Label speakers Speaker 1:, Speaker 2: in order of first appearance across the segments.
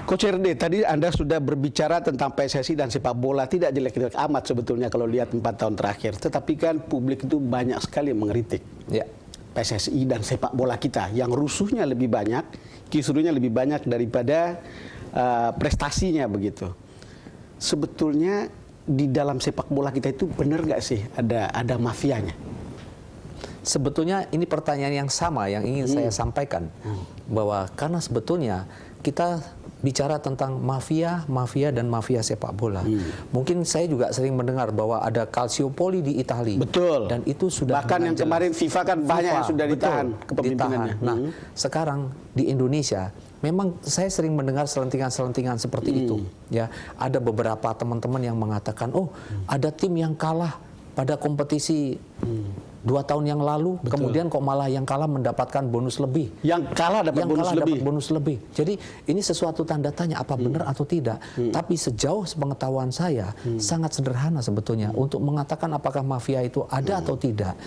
Speaker 1: Coach RD, tadi Anda sudah berbicara tentang PSSI dan sepak bola tidak jelek-jelek amat sebetulnya kalau lihat 4 tahun terakhir. Tetapi kan publik itu banyak sekali mengkritik PSSI dan sepak bola kita yang rusuhnya lebih banyak, kisruhnya lebih banyak daripada prestasinya begitu. Sebetulnya di dalam sepak bola kita itu benar nggak sih ada mafianya?
Speaker 2: Sebetulnya ini pertanyaan yang sama yang ingin saya sampaikan, bahwa karena sebetulnya kita bicara tentang mafia dan mafia sepak bola. Mungkin saya juga sering mendengar bahwa ada Calciopoli di Italia.
Speaker 1: Betul.
Speaker 2: Dan itu sudah
Speaker 1: bahkan yang kemarin FIFA kan banyak yang sudah ditahan kepemimpinannya.
Speaker 2: Nah, sekarang di Indonesia memang saya sering mendengar selentingan-selentingan seperti itu. Ya, ada beberapa teman-teman yang mengatakan, oh, ada tim yang kalah pada kompetisi 2 tahun yang lalu, kemudian kok malah yang kalah mendapatkan bonus lebih. Yang kalah dapat bonus lebih. Jadi ini sesuatu tanda tanya apa benar atau tidak. Tapi sejauh sepengetahuan saya sangat sederhana sebetulnya untuk mengatakan apakah mafia itu ada atau tidak.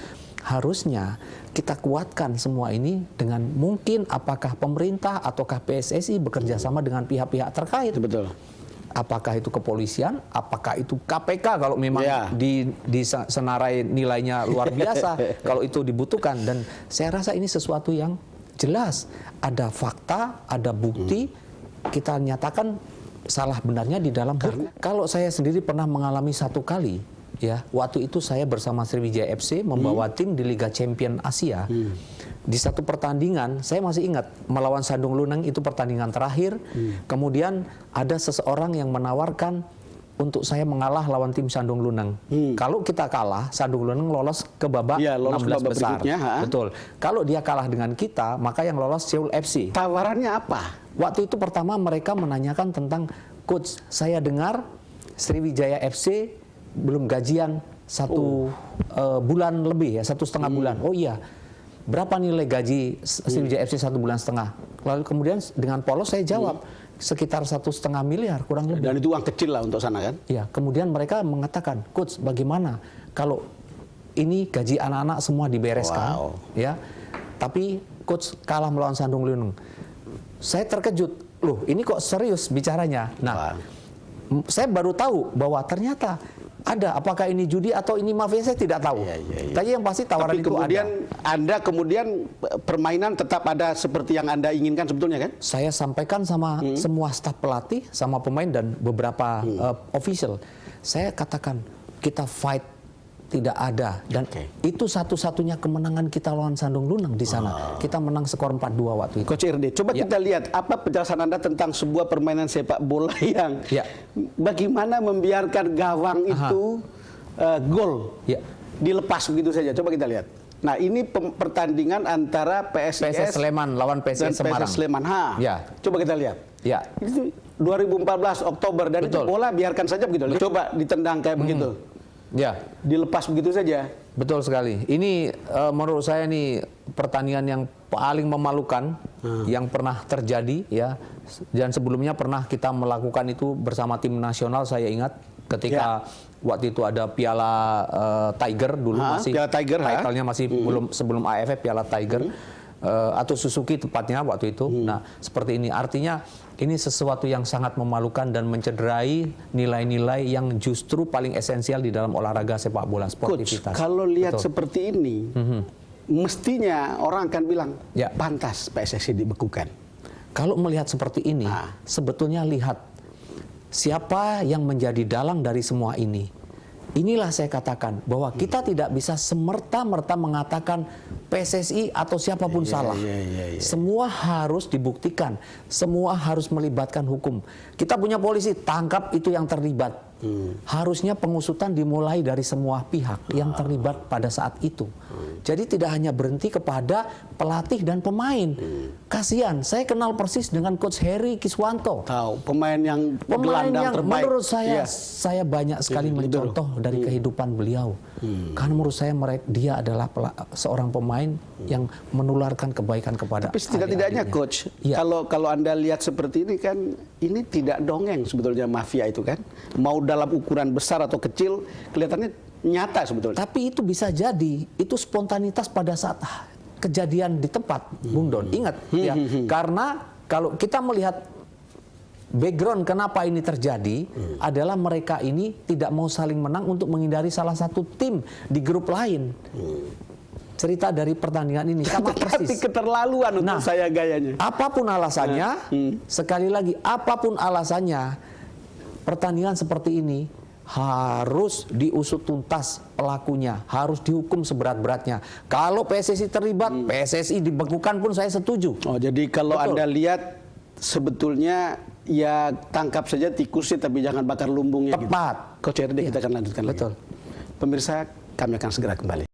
Speaker 2: Harusnya kita kuatkan semua ini dengan mungkin apakah pemerintah ataukah PSSI bekerja sama dengan pihak-pihak terkait.
Speaker 1: Betul.
Speaker 2: Apakah itu kepolisian, apakah itu KPK kalau memang disenarai nilainya luar biasa, kalau itu dibutuhkan. Dan saya rasa ini sesuatu yang jelas. Ada fakta, ada bukti, kita nyatakan salah benarnya di dalam hukum. Kalau saya sendiri pernah mengalami 1 kali, ya, waktu itu saya bersama Sriwijaya FC membawa tim di Liga Champion Asia. Di satu pertandingan, saya masih ingat, melawan Shandong Luneng itu pertandingan terakhir. Kemudian ada seseorang yang menawarkan untuk saya mengalah lawan tim Shandong Luneng. Kalau kita kalah, Shandong Luneng lolos ke babak 16 besar. Betul. Kalau dia kalah dengan kita, maka yang lolos Seoul FC.
Speaker 1: Tawarannya apa?
Speaker 2: Waktu itu pertama mereka menanyakan tentang, coach, saya dengar Sriwijaya FC belum gajian 1 bulan lebih, ya, 1,5 bulan. Oh iya. Berapa nilai gaji Sriwijaya FC 1,5 bulan? Lalu kemudian dengan polos saya jawab sekitar 1,5 miliar kurang lebih.
Speaker 1: Dan itu uang kecil lah untuk sana kan?
Speaker 2: Ya, kemudian mereka mengatakan, coach, bagaimana kalau ini gaji anak-anak semua dibereskan, ya, tapi coach kalah melawan Shandong Luneng. Saya terkejut, loh, ini kok serius bicaranya. Nah, saya baru tahu bahwa ternyata ada, apakah ini judi atau ini mafia saya tidak tahu. Tapi yang pasti tawaran
Speaker 1: tapi
Speaker 2: itu
Speaker 1: kemudian
Speaker 2: ada.
Speaker 1: Anda kemudian permainan tetap ada seperti yang Anda inginkan sebetulnya kan?
Speaker 2: Saya sampaikan sama semua staf pelatih, sama pemain dan beberapa official. Saya katakan kita fight tidak ada, dan itu satu-satunya kemenangan kita lawan Shandong Luneng di sana. Kita menang skor 4-2 waktu itu.
Speaker 1: Coach RD, coba kita lihat apa penjelasan Anda tentang sebuah permainan sepak bola yang bagaimana membiarkan gawang itu gol dilepas begitu saja. Coba kita lihat. Nah, ini pertandingan antara PSS
Speaker 2: Sleman lawan PSS Semarang.
Speaker 1: PSS Sleman. Coba kita lihat. Itu 2014 Oktober dan itu bola biarkan saja begitu. Coba ditendang kayak begitu. Dilepas begitu saja.
Speaker 2: Betul sekali. Ini menurut saya ini pertandingan yang paling memalukan yang pernah terjadi, ya. Dan sebelumnya pernah kita melakukan itu bersama tim nasional, saya ingat ketika waktu itu ada Piala Tiger dulu, masih
Speaker 1: Piala Tiger,
Speaker 2: title-nya masih belum, sebelum AFF, Piala Tiger atau Suzuki tepatnya waktu itu. Nah, seperti ini artinya ini sesuatu yang sangat memalukan dan mencederai nilai-nilai yang justru paling esensial di dalam olahraga sepak bola, sportivitas.
Speaker 1: Coach, kalau lihat seperti ini, mestinya orang akan bilang pantas PSSI dibekukan.
Speaker 2: Kalau melihat seperti ini, sebetulnya lihat siapa yang menjadi dalang dari semua ini. Inilah saya katakan bahwa kita tidak bisa semerta-merta mengatakan PSSI atau siapapun salah. Semua harus dibuktikan, semua harus melibatkan hukum. Kita punya polisi, tangkap itu yang terlibat. Harusnya pengusutan dimulai dari semua pihak yang terlibat pada saat itu. Jadi tidak hanya berhenti kepada pelatih dan pemain. Kasihan, saya kenal persis dengan Coach Heri Kiswanto.
Speaker 1: Tahu, pemain yang terbaik.
Speaker 2: Menurut saya banyak sekali mencontoh dari kehidupan beliau. Karena menurut saya dia adalah seorang pemain yang menularkan kebaikan kepada.
Speaker 1: Tapi setidak-tidaknya Coach, kalau Anda lihat seperti ini kan, ini tidak dongeng sebetulnya mafia itu kan. Mau dalam ukuran besar atau kecil, kelihatannya nyata sebetulnya.
Speaker 2: Tapi itu bisa jadi, itu spontanitas pada saat kejadian di tempat, Bung Don. Ingat, karena kalau kita melihat background kenapa ini terjadi adalah mereka ini tidak mau saling menang untuk menghindari salah satu tim di grup lain. Cerita dari pertandingan ini sama persis.
Speaker 1: Tapi keterlaluan untuk saya gayanya.
Speaker 2: Apapun alasannya, sekali lagi apapun alasannya, pertandingan seperti ini harus diusut tuntas pelakunya, harus dihukum seberat-beratnya. Kalau PSSI terlibat, PSSI dibekukan pun saya setuju.
Speaker 1: Oh, jadi kalau Anda lihat sebetulnya ya tangkap saja tikusnya tapi jangan bakar lumbungnya.
Speaker 2: Tepat.
Speaker 1: Coach RD kita akan lanjutkan lagi.
Speaker 2: Betul.
Speaker 1: Pemirsa, kami akan segera kembali.